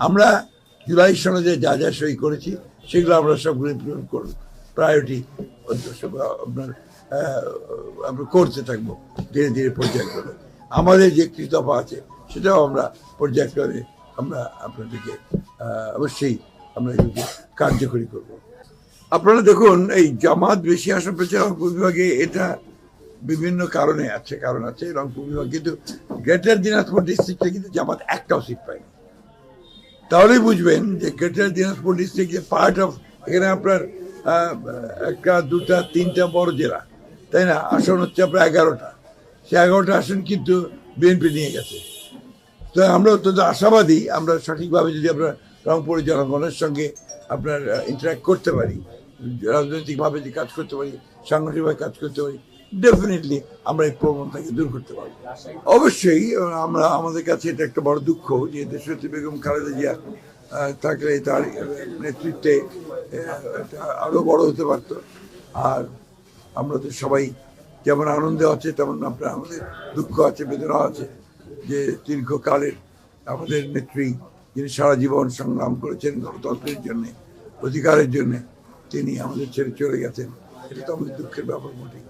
আমরা জুলাই সনদে যা যা সই করেছি সেগুলো আমরা সবগুলো ইমপ্লিমেন্ট করব, প্রায়োরিটি আপনার আমরা করতে থাকবো ধীরে ধীরে পর্যায়ক্রমে। আমাদের যে কৃতজ্ঞতা আছে সেটাও আমরা পর্যায়ক্রমে আমরা আপনাদেরকে অবশ্যই আমরা এগুলোকে কার্যকরী করব। আপনারা দেখুন, এই জামাত বেশি আসন পেয়েছে রংপুর বিভাগে, এটা বিভিন্ন কারণ আছে রংপুর বিভাগ, কিন্তু গ্রেটার দিনাজপুর ডিস্ট্রিক্টে কিন্তু জামাত একটাও সিট পায়নি। তাহলেই বুঝবেন যে গ্রেটার দিনাজপুর ডিস্ট্রিক্ট যে পার্ট অফ, এখানে আপনার একটা দুটা তিনটা বড় জেলা, তাই না? আসন হচ্ছে আপনার 11টা, সে 11টা আসন কিন্তু বিএনপি নিয়ে গেছে। তো আমরা অত্যন্ত আশাবাদী, আমরা সঠিকভাবে যদি আমরা রংপুরের জনগণের সঙ্গে আপনার ইন্টারাক্ট করতে পারি, রাজনৈতিকভাবে যদি কাজ করতে পারি, সাংগঠনিকভাবে কাজ করতে পারি, ডেফিনেটলি আমরা এই প্রবণতাকে দূর করতে পারবো। অবশ্যই আমাদের কাছে এটা একটা বড় দুঃখ যে দেশনেত্রী বেগম খালেদা জিয়া থাকলে তার নেতৃত্বে এটা আরো বড় হতে পারত। আর আমরা তো সবাই যেমন আনন্দে আছে তেমন আপনার আমাদের দুঃখ আছে, বেদনা আছে যে দীর্ঘকালের আমাদের নেত্রী, যিনি সারা জীবন সংগ্রাম করেছেন গণতন্ত্রের জন্য, অধিকারের জন্য, তিনি আমাদের ছেড়ে চলে গেছেন। এটা তো আমাদের দুঃখের ব্যাপার বটে।